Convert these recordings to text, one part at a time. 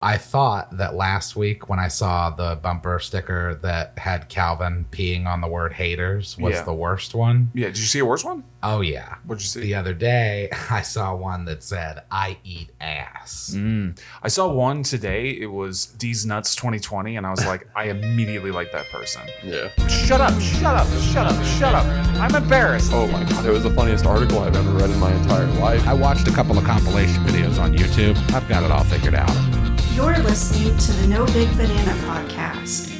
I thought that last week when I saw the bumper sticker that had Calvin peeing on the word haters was the worst one. Yeah, did you see a worse one? Oh, yeah. What'd you see? The other day, I saw one that said, I eat ass. I saw one today. It was D's Nuts 2020, and I was like, I immediately like that person. Yeah. Shut up, shut up, shut up, shut up. I'm embarrassed. Oh my god, it was the funniest article I've ever read in my entire life. I watched a couple of compilation videos on YouTube. I've got it all figured out. You're listening to the No Big Banana Podcast.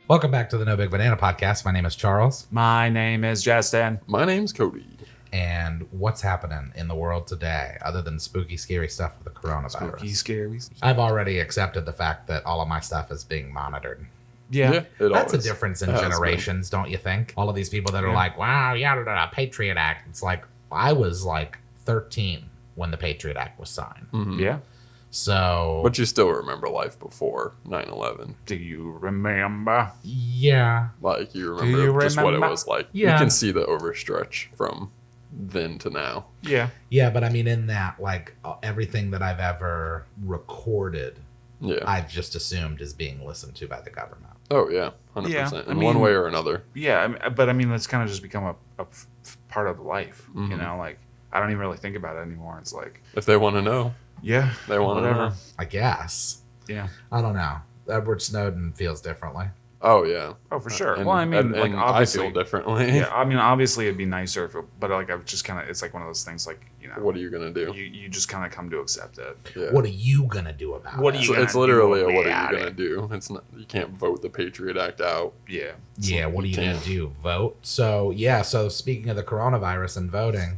Welcome back to the No Big Banana Podcast. My name is Charles. My name is Justin. My name's Cody. And what's happening in the world today other than spooky, scary stuff with the coronavirus? Spooky, scary. I've already accepted the fact that all of my stuff is being monitored. Yeah. That's a difference in generations, don't you think? All of these people that are like, wow, Patriot Act. It's like, I was like 13 when the Patriot Act was signed. Mm-hmm. Yeah. So. But you still remember life before 9/11. Do you remember? Yeah. Like, you remember just what it was like. Yeah. You can see the overstretch from then to now. Yeah. Yeah, but I mean, in that, like, everything that I've ever recorded, I've just assumed is being listened to by the government. Oh, yeah. 100%. Yeah, in one way or another. Yeah, but I mean, that's kind of just become a part of life. You know, like, I don't even really think about it anymore. It's like, if they want to know. Yeah. They want to know. I guess. Yeah. I don't know. Edward Snowden feels differently. Oh, yeah. Oh, for sure. And, well, I mean, like, obviously. I feel differently. Yeah, I mean, obviously, it'd be nicer if but, like, I've just kind of, it's like one of those things, like, you know. What are you going to do? You just kind of come to accept it. Yeah. What are you going to do about it? It's literally what are you going to do? It's not, you can't vote the Patriot Act out. Yeah. Yeah, what are you going to do? Vote? So speaking of the coronavirus and voting,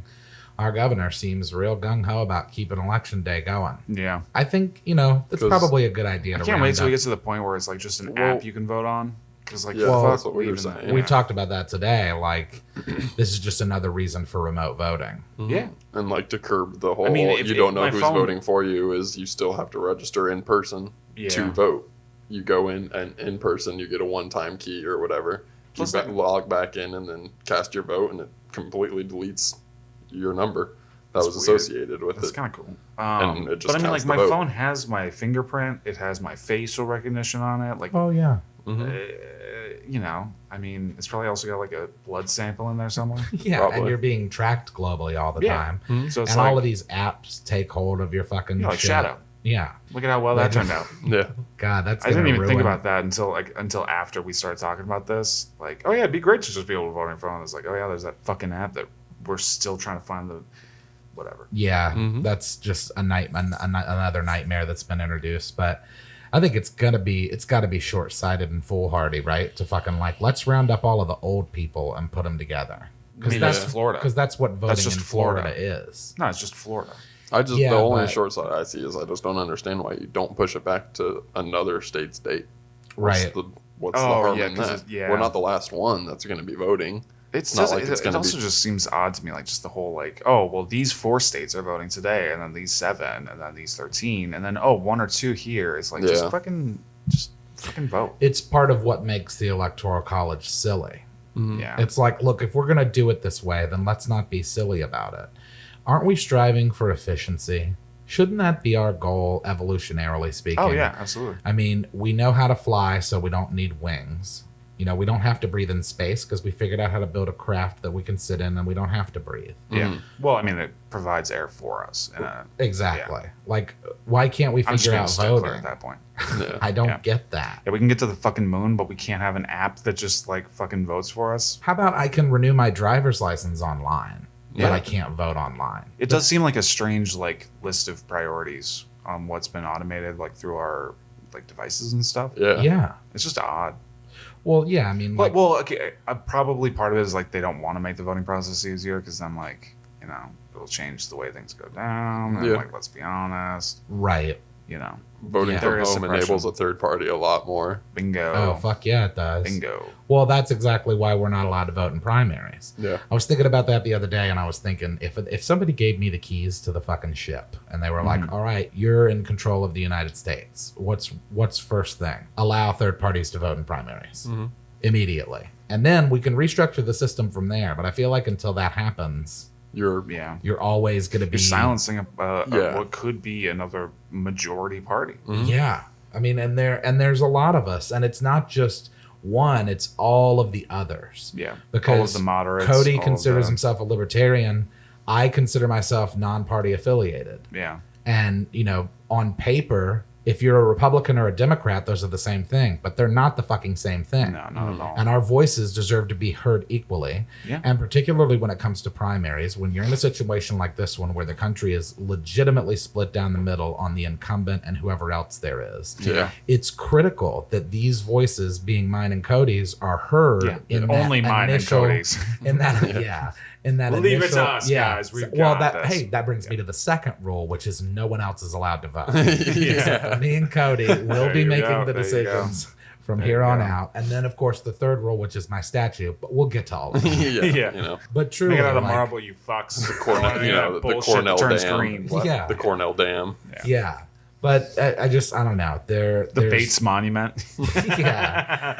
our governor seems real gung-ho about keeping election day going. Yeah. I think, it's probably a good idea to I can't wait till we get to the point where it's like just an app you can vote on. Because, like, that's what we were saying. We talked about that today. Like, this is just another reason for remote voting. Mm-hmm. Yeah. And, like, to curb the whole, you don't know who's voting for you, is you still have to register in person to vote. You go in person, you get a one-time key or whatever. You log back in and then cast your vote, and it completely deletes your number that was associated with it. That's kind of cool. And it just but I mean, like, my vote. phone has my fingerprint. It has my facial recognition on it. Like, oh, yeah. I mean, it's probably also got like a blood sample in there somewhere. Yeah, Probably. and you're being tracked globally all the time. Mm-hmm. So it's and like, all of these apps take hold of your fucking like shit. Shadow. Yeah. Look at how well that turned out. Yeah. God, that's I didn't even think about that until after we started talking about this. Like, oh yeah, it'd be great to just be able to vote on your phone. It's like, oh yeah, there's that fucking app that we're still trying to find the whatever. Yeah, that's just another nightmare that's been introduced. But I think it's got to be short-sighted and foolhardy, right? To fucking let's round up all of the old people and put them together. Because that's Florida. Because that's what voting in Florida is. No, it's just Florida. The only short side I see is I just don't understand why you don't push it back to another state's date. Right. What's the harm in that? We're not the last one that's going to be voting. It also just seems odd to me, like, just the whole, like, oh, well, these 4 states are voting today, and then these 7, and then these 13, and then, 1 or 2 here. It's like, just fucking vote. It's part of what makes the Electoral College silly. Mm-hmm. Yeah. It's like, look, if we're going to do it this way, then let's not be silly about it. Aren't we striving for efficiency? Shouldn't that be our goal, evolutionarily speaking? Oh, yeah, absolutely. I mean, we know how to fly, so we don't need wings. We don't have to breathe in space because we figured out how to build a craft that we can sit in and we don't have to breathe. Yeah. Well, I mean, it provides air for us. Exactly. Yeah. Like, why can't we figure out voting at that point? I don't get that. Yeah, we can get to the fucking moon, but we can't have an app that just, like, fucking votes for us. How about I can renew my driver's license online, but I can't vote online? It does seem like a strange, like, list of priorities on what's been automated, like, through our, like, devices and stuff. Yeah. It's just odd. Well, yeah, I mean, like, okay, probably part of it is, like, they don't want to make the voting process easier because then, like, it'll change the way things go down. And, like, let's be honest. Right. Voting from home enables a third party a lot more. Bingo. Oh, fuck yeah, it does. Bingo. Well, that's exactly why we're not allowed to vote in primaries. Yeah. I was thinking about that the other day, and I was thinking, if somebody gave me the keys to the fucking ship, and they were like, all right, you're in control of the United States, what's first thing? Allow third parties to vote in primaries. Immediately. And then we can restructure the system from there. But I feel like until that happens, you're always going to be silencing what could be another majority party. Mm-hmm. Yeah. I mean, and there's a lot of us, and it's not just one, it's all of the others. Yeah. Because all of the moderates. Cody considers himself a libertarian. I consider myself non-party affiliated. Yeah. And, on paper, if you're a Republican or a Democrat, those are the same thing, but they're not the fucking same thing. No, not at all. And our voices deserve to be heard equally. Yeah. And particularly when it comes to primaries, when you're in a situation like this one where the country is legitimately split down the middle on the incumbent and whoever else there is, it's critical that these voices, being mine and Cody's, are heard in that only mine initial, and Cody's. In that, in that Leave initial, it to us, guys. That brings me to the second rule, which is no one else is allowed to vote. Except for me and Cody will be making the decisions from here on out. And then, of course, the third rule, which is my statue, but we'll get to all of them. But truly, make it out of marble, you fucks. The Cornell, the Cornell Dam. The Cornell Dam. Yeah. But I don't know. There's Bates Monument.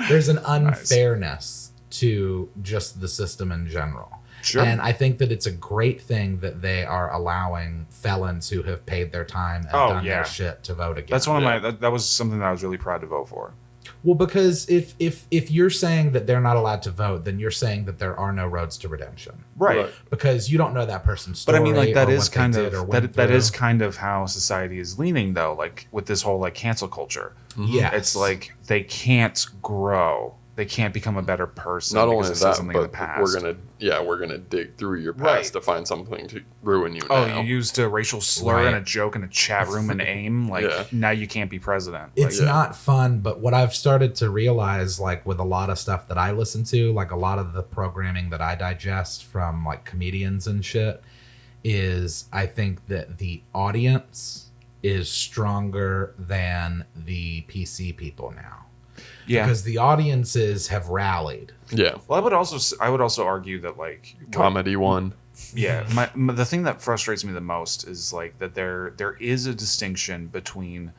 There's an unfairness to just the system in general. Sure. And I think that it's a great thing that they are allowing felons who have paid their time and done their shit to vote again. That's that was something that I was really proud to vote for. Well, because if you're saying that they're not allowed to vote, then you're saying that there are no roads to redemption. Right. Because you don't know that person's story. But I mean, like, that is kind of that is kind of how society is leaning, though, like with this whole like cancel culture. Yeah. It's like they can't grow. They can't become a better person. Not only that, but we're gonna dig through your past to find something to ruin you. Oh, you used a racial slur and a joke in a chat room and AIM. Like now you can't be president. It's not fun. But what I've started to realize, like with a lot of stuff that I listen to, like a lot of the programming that I digest from like comedians and shit, is I think that the audience is stronger than the PC people now. Yeah, because the audiences have rallied. Yeah. Well, I would also argue that like comedy won. Yeah, the thing that frustrates me the most is like that there is a distinction between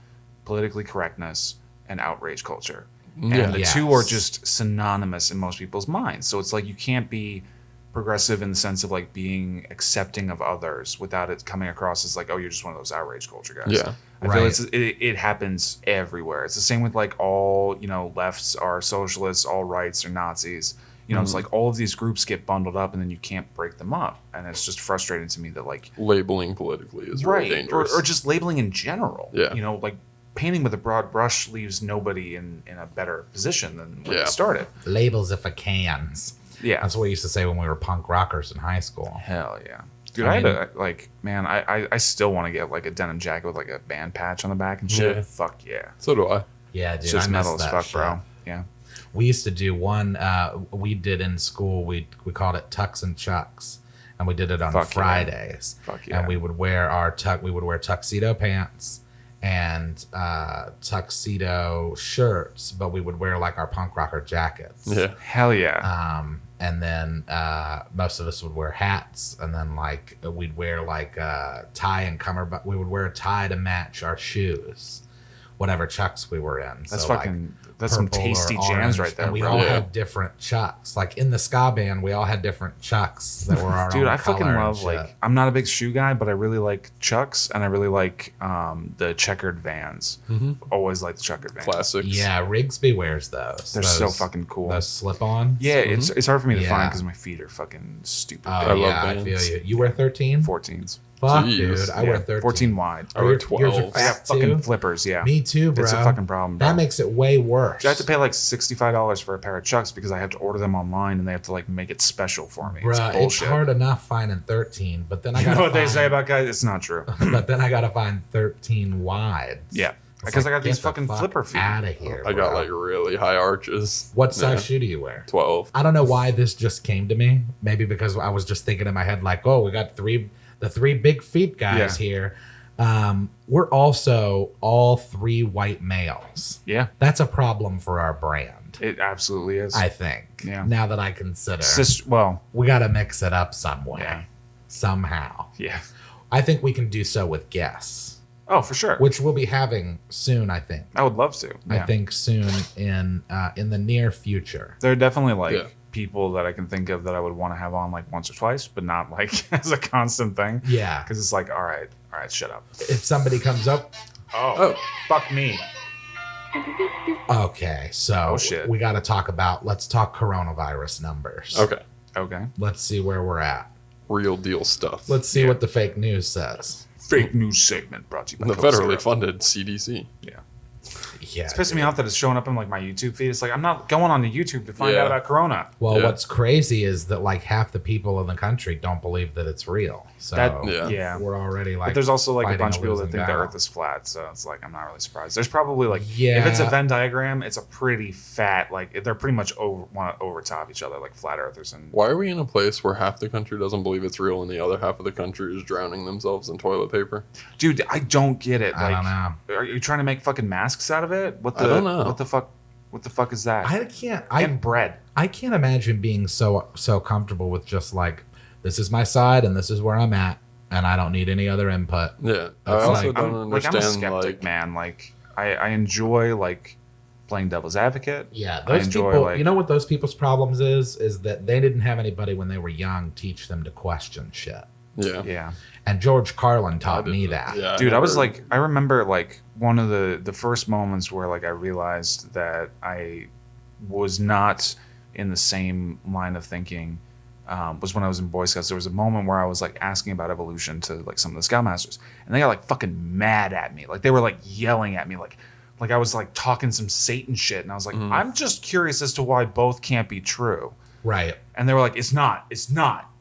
politically correctness and outrage culture, and the two are just synonymous in most people's minds. So it's like you can't be progressive in the sense of like being accepting of others without it coming across as like, oh, you're just one of those outrage culture guys. Yeah. I feel it happens everywhere. It's the same with like all, lefts are socialists, all rights are Nazis. It's like all of these groups get bundled up and then you can't break them up. And it's just frustrating to me that like labeling politically is really dangerous. Or just labeling in general. Yeah. Like painting with a broad brush leaves nobody in a better position than when they started. Labels if I cans. Yeah. That's what we used to say when we were punk rockers in high school. Hell yeah. Dude, I still want to get like a denim jacket with like a band patch on the back and shit. Yeah. Fuck yeah. So do I. Yeah, dude. It's just metal as fuck, bro. Yeah. We used to do one we did in school. We called it Tucks and Chucks. And we did it on Fridays. Fuck yeah. And we would wear wear tuxedo pants and tuxedo shirts, but we would wear like our punk rocker jackets. Yeah. Hell yeah. And then most of us would wear hats, and then like we'd wear like a tie and cummerbund. We would wear a tie to match our shoes, whatever chucks we were in. That's that's some tasty jams right there. And we all had different chucks. Like in the ska band, we all had different chucks that were our Dude, own I fucking color love like I'm not a big shoe guy, but I really like chucks, and I really like the checkered Vans. Always like the checkered Vans. Classics. Yeah, Rigsby wears those. They're so fucking cool. Those slip-on. Yeah, it's hard for me to find because my feet are fucking stupid. I love Vans. I feel you. You wear 13? 14s. Fuck, dude. I wear 13. 14 wide. I wear 12. I got fucking flippers, yeah. Me too, bro. It's a fucking problem, bro. That makes it way worse. I have to pay like $65 for a pair of chucks because I have to order them online and they have to like make it special for me. Bro, it's bullshit. It's hard enough finding 13, but then I gotta know what they say about guys? It's not true. But then I gotta find 13 wides. Yeah. Because I got these fucking flipper feet. Out of here. I got like really high arches. What size shoe do you wear? 12. I don't know why this just came to me. Maybe because I was just thinking in my head like, oh, we got the three big feet guys here. We're also all three white males. Yeah. That's a problem for our brand. It absolutely is. I think. Yeah. Now that I consider. We got to mix it up some way. Yeah. Somehow. Yeah. I think we can do so with guests. Oh, for sure. Which we'll be having soon, I think. I would love to. I think soon in the near future. They're definitely like people that I can think of that I would want to have on like once or twice, but not like as a constant thing. Yeah. Because it's like, all right, shut up. If somebody comes up. Oh, fuck me. Okay, so shit. we got to let's talk coronavirus numbers. Okay. Let's see where we're at. Real deal stuff. Let's see what the fake news says. Fake news segment brought to you by the federally funded CDC. Yeah. Yeah, it's pissing me off that it's showing up in like my YouTube feed. It's like I'm not going on to YouTube to find out about Corona. Well, what's crazy is that like half the people in the country don't believe that it's real. So we're already like. But there's also like a bunch of people that think the Earth is flat. So it's like I'm not really surprised. There's probably like if it's a Venn diagram, it's a pretty fat like they're pretty much want to overtop each other like flat earthers. And why are we in a place where half the country doesn't believe it's real and the other half of the country is drowning themselves in toilet paper? Dude, I don't get it. Like, I don't know. Are you trying to make fucking masks out of it? I don't know. What the fuck? What the fuck is that? I can't. And bread. I can't imagine being so comfortable with just like this is my side and this is where I'm at and I don't need any other input. Yeah, I also don't understand. I'm a skeptic, man. Like I enjoy like playing devil's advocate. Yeah, those people. Like, you know what those people's problems is that they didn't have anybody when they were young teach them to question shit. Yeah. And George Carlin taught me that. Yeah, dude, I remember like one of the first moments where like I realized that I was not in the same line of thinking was when I was in Boy Scouts. There was a moment where I was like asking about evolution to like some of the Scoutmasters, and they got like fucking mad at me. Like they were like yelling at me like I was like talking some Satan shit, and I was like, I'm just curious as to why both can't be true. Right. And they were like, it's not.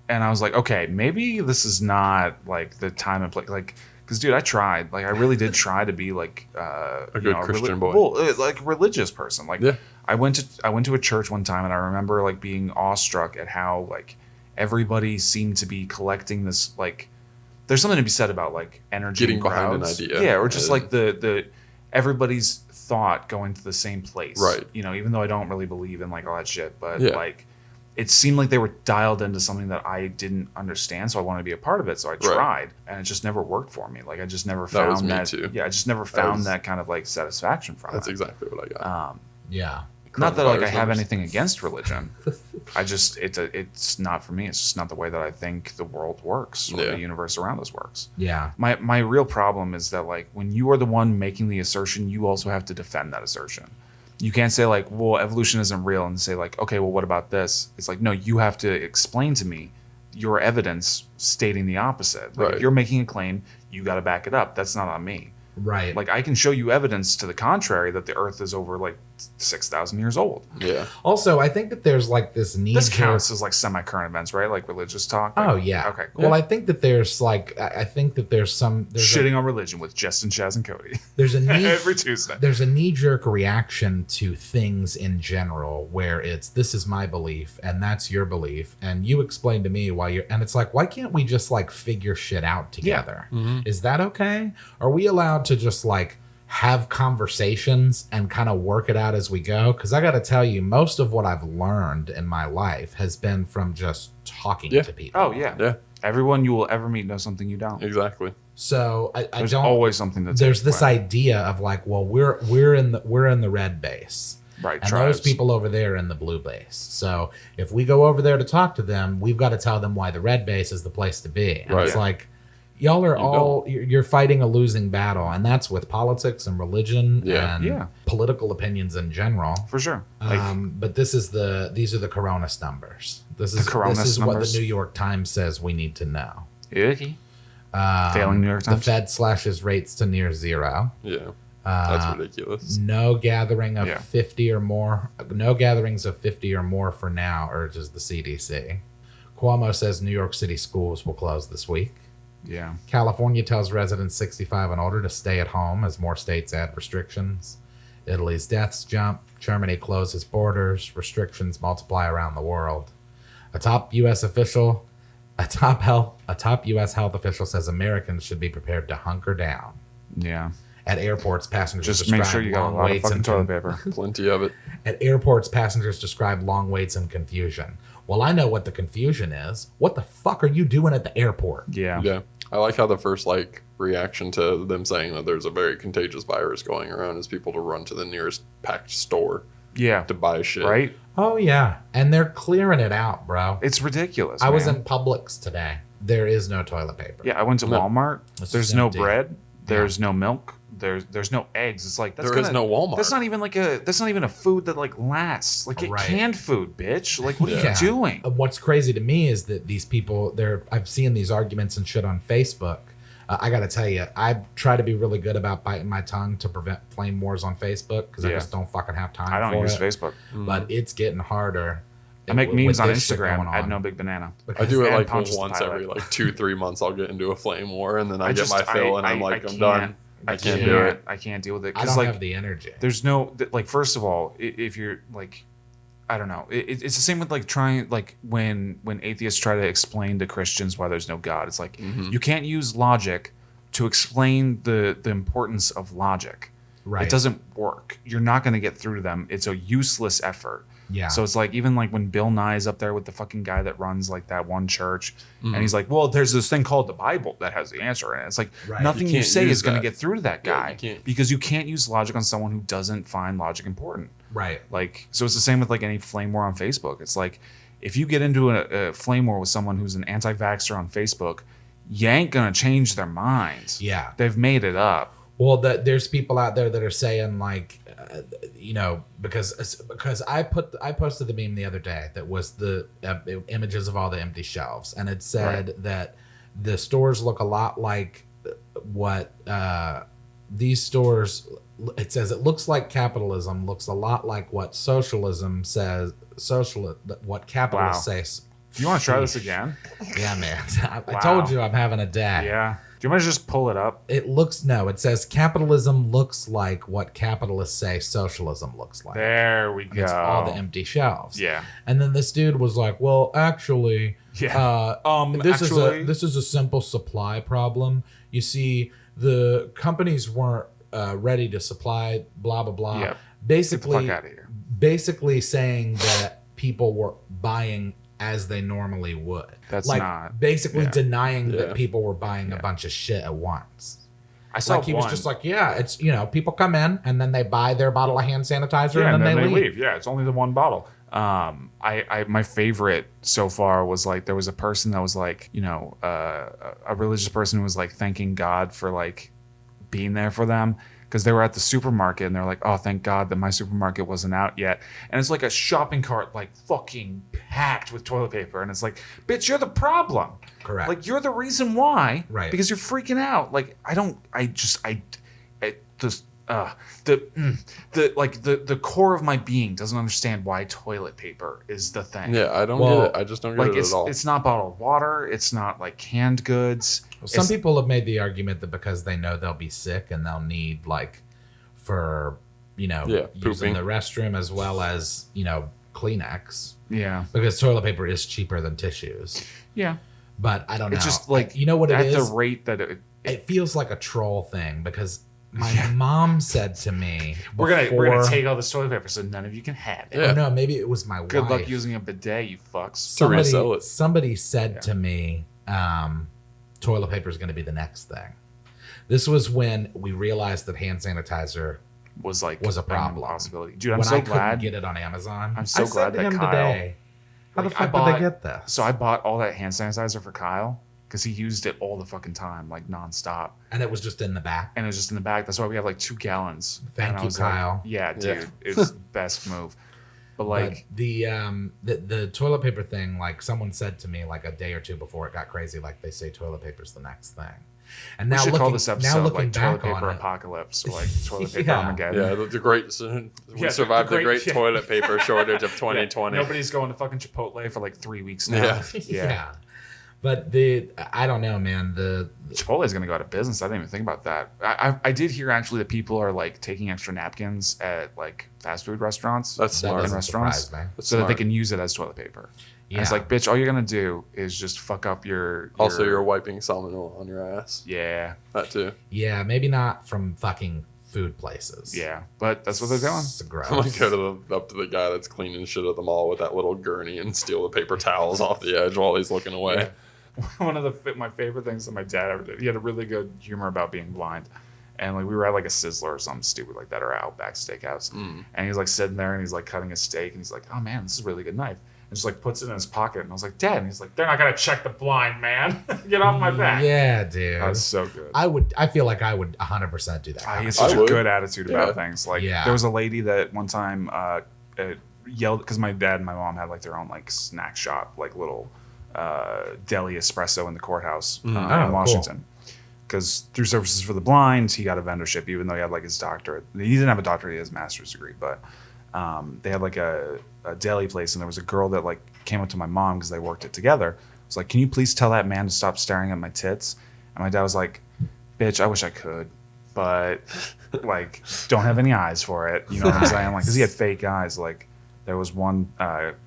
And I was like, okay, maybe this is not like the time and place. Like, because dude, I tried. Like, I really did try to be like a good Christian boy, like a religious person. Like, I went to a church one time, and I remember like being awestruck at how like everybody seemed to be collecting this. Like, there's something to be said about like energy, getting behind an idea, yeah, or just like the everybody's thought going to the same place, right? You know, even though I don't really believe in like all that shit, but like. It seemed like they were dialed into something that I didn't understand, so I wanted to be a part of it. So I tried, and it just never worked for me. Like I just never found that. Too. Yeah, I just never found that kind of like satisfaction from it. That's exactly what I got. Yeah. Not that like I have anything against religion. I just it's not for me. It's just not the way that I think the world works or the universe around us works. Yeah. My real problem is that like when you are the one making the assertion, you also have to defend that assertion. You can't say like, well, evolution isn't real and say like, okay, well, what about this? It's like, no, you have to explain to me your evidence stating the opposite. Like, if you're making a claim, you got to back it up. That's not on me. Right. Like I can show you evidence to the contrary that the Earth is over like 6,000 years old. Yeah. Also, I think that there's like this need. This counts as like semi-current events, right? Like religious talk. Like, oh yeah. Okay. Cool. Well, I think that there's like shitting on religion with Justin, Chaz, and Cody. There's a knee every Tuesday. There's a knee-jerk reaction to things in general where it's this is my belief and that's your belief, and you explain to me why you're. And it's like, why can't we just like figure shit out together? Yeah. Mm-hmm. Is that okay? Are we allowed to just like have conversations and kind of work it out as we go? Because I got to tell you, most of what I've learned in my life has been from just talking to people. Oh yeah, yeah. Everyone you will ever meet knows something you don't. Exactly. So there's always something that's there's this idea of like, well, we're in the red base. Right, and tribes. Those people over there are in the blue base. So if we go over there to talk to them, we've got to tell them why the red base is the place to be. And it's like, y'all are you're fighting a losing battle, and that's with politics and religion and political opinions in general. For sure. But these are the Coronas numbers. This is what the New York Times says we need to know. Okay. Failing New York Times. The Fed slashes rates to near zero. Yeah. That's ridiculous. No gathering of 50 or more. No gatherings of 50 or more for now, urges the CDC. Cuomo says New York City schools will close this week. Yeah. California tells residents 65 and older to stay at home as more states add restrictions. Italy's deaths jump. Germany closes borders. Restrictions multiply around the world. A top U.S. health official says Americans should be prepared to hunker down. Yeah. At airports, passengers just make sure you got a lot of fucking toilet paper. Plenty of it. At airports, passengers describe long waits and confusion. Well, I know what the confusion is. What the fuck are you doing at the airport? Yeah. Yeah. I like how the first reaction to them saying that there's a very contagious virus going around is people to run to the nearest packed store. Yeah. To buy shit. Right. Oh yeah, and they're clearing it out, bro. It's ridiculous. I was in Publix today. There is no toilet paper. Yeah, I went to Walmart. There's no bread. There's no milk. There's no eggs. It's like there is no Walmart. That's not even a food that like lasts. Like get canned food, bitch. Like what are you doing? What's crazy to me is that these people, I've seen these arguments and shit on Facebook. I got to tell you, I try to be really good about biting my tongue to prevent flame wars on Facebook because I just don't fucking have time. I don't use Facebook, but it's getting harder. I make memes on Instagram. I No Big Banana. I do it like once every like 2-3 months. I'll get into a flame war and then I get my fill and I'm like, I'm done. I can't do it. I can't deal with it. I don't have the energy. There's no like. First of all, if you're like, I don't know. It's the same with like trying like when atheists try to explain to Christians why there's no God. It's like you can't use logic to explain the importance of logic. Right. It doesn't work. You're not going to get through to them. It's a useless effort. Yeah. So it's like even like when Bill Nye is up there with the fucking guy that runs like that one church, and he's like, "Well, there's this thing called the Bible that has the answer," and it's like nothing you say is going to get through to that guy because you can't use logic on someone who doesn't find logic important. Right. Like so, it's the same with like any flame war on Facebook. It's like if you get into a flame war with someone who's an anti-vaxxer on Facebook, you ain't gonna change their minds. Yeah. They've made it up. Well, there's people out there that are saying like, because I posted the meme the other day that was the images of all the empty shelves, and it said that the stores look a lot like what these stores. It says it looks like capitalism looks a lot like what socialism says. What capitalists say. Do you want to try this again? Yeah, man. I told you I'm having a day. Yeah. Do you want to just pull it up? It says capitalism looks like what capitalists say socialism looks like. There we go. It's all the empty shelves. Yeah. And then this dude was like, well, actually, this is a simple supply problem. You see, the companies weren't ready to supply blah, blah, blah. Yeah. Basically, get the fuck out of here. Basically saying that people were buying as they normally would. That's like not basically denying that people were buying a bunch of shit at once. I saw he was just like, it's people come in and then they buy their bottle of hand sanitizer and then they leave. Yeah, it's only the one bottle. My favorite so far was like there was a person that was like, a religious person who was like thanking God for like being there for them. Because they were at the supermarket and they're like, oh, thank God that my supermarket wasn't out yet. And it's like a shopping cart, like fucking packed with toilet paper. And it's like, bitch, you're the problem. Correct. Like, you're the reason why. Right. Because you're freaking out. Like, the core of my being doesn't understand why toilet paper is the thing. Yeah, I don't get it. I just don't get it at all. It's not bottled water. It's not like canned goods. Some people have made the argument that because they know they'll be sick and they'll need like for using the restroom as well as Kleenex. Yeah, because toilet paper is cheaper than tissues. Yeah, but I don't know. It's just like what it is. At the rate that it feels like a troll thing because my mom said to me, we're gonna take all this toilet paper so none of you can have it. Yeah. Oh, no, maybe it was my wife. Good luck using a bidet, you fucks. Somebody said to me, toilet paper is going to be the next thing. This was when we realized that hand sanitizer was a problem. Possibility. Dude, I'm so glad I couldn't get it on Amazon. I'm so glad that Kyle. Today, how the fuck did they get this? So I bought all that hand sanitizer for Kyle because he used it all the fucking time, like nonstop. And it was just in the back. That's why we have like 2 gallons. Thank you, Kyle. Like, yeah, dude, it's best move. But like the toilet paper thing, like someone said to me like a day or two before it got crazy, like they say toilet paper's the next thing. And now we should call this episode like toilet paper apocalypse or like toilet paper Armageddon. Yeah, the great we survived the great toilet paper shortage of 2020. Nobody's going to fucking Chipotle for like 3 weeks now. Yeah. But I don't know, man. The Chipotle is going to go out of business. I didn't even think about that. I did hear actually that people are like taking extra napkins at like fast food restaurants. That's smart. In restaurants, that they can use it as toilet paper. Yeah. And it's like, bitch, all you're going to do is just fuck up your... Also, you're wiping salmonella on your ass. Yeah. That too. Yeah, maybe not from fucking food places. Yeah, but that's what they're doing. It's gross. I'm gonna go up to the guy that's cleaning shit at the mall with that little gurney and steal the paper towels off the edge while he's looking away. Yeah. One of my favorite things that my dad ever did. He had a really good humor about being blind, And like we were at like a Sizzler or something stupid like that, or Outback Steakhouse. And he's like sitting there and he's like cutting a steak and he's like, oh man, this is a really good knife. And just like puts it in his pocket. And I was like, Dad. And he's like, they're not gonna check the blind, man. Get off my back. Yeah, dude. That was so good. I feel like I would 100% do that. He has such a good attitude about things. Like there was a lady that one time yelled because my dad and my mom had like their own like snack shop, like little deli espresso in the courthouse in Washington. Because through Services for the Blind, he got a vendorship, even though he had like his doctorate. He didn't have a doctorate; he has a master's degree. But they had like a deli place, and there was a girl that like came up to my mom because they worked it together. Was like, "Can you please tell that man to stop staring at my tits?" And my dad was like, "Bitch, I wish I could, but like, don't have any eyes for it." You know what I'm saying? Like, because he had fake eyes. Like, there was one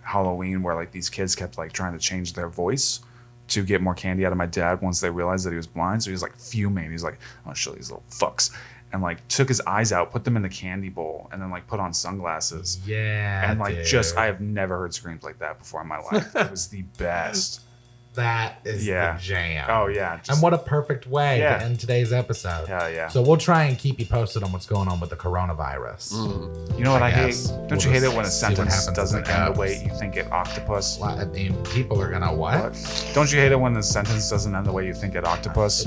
Halloween where like these kids kept like trying to change their voice to get more candy out of my dad once they realized that he was blind. So he was like fuming. He was like, I'm gonna show these little fucks. And like took his eyes out, put them in the candy bowl, and then like put on sunglasses. Yeah. And like I have never heard screams like that before in my life. It was the best. That is the jam. Oh, yeah. And what a perfect way to end today's episode. Hell yeah. So we'll try and keep you posted on what's going on with the coronavirus. You know what I hate? Don't you hate it when a sentence doesn't end the way you think it octopus? Well, I mean, people are going to what? Don't you hate it when the sentence doesn't end the way you think it octopus?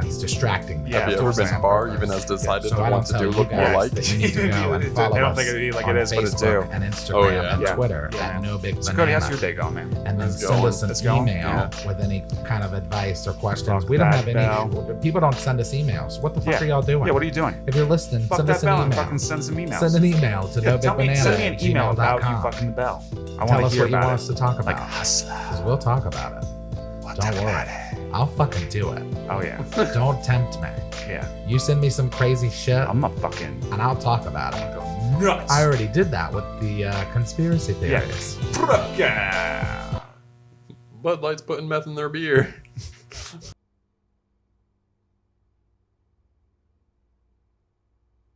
He's distracting. Have you ever been far, even as decided to want to do look more like? You need to go and follow us think it like on it is, but it's due. And Instagram and Twitter at No Big Banana. So Cody, how's your day going, man? And then send us an email with any kind of advice or questions. We don't have any. People don't send us emails. What the fuck are y'all doing? Yeah, what are you doing? If you're listening, fuck send us an email. Fucking send some emails. Send an email to nobigbanana@gmail.com. Send me an email about you fucking the bell. I want to hear what you about want us to talk about. Like hustler. Because we'll talk about it. Don't worry. I'll fucking do it. Oh yeah. Don't tempt me. Yeah. You send me some crazy shit. I'm a fucking. And I'll talk about it. Go nuts. I already did that with the conspiracy theories. Yeah. Bud Light's putting meth in their beer.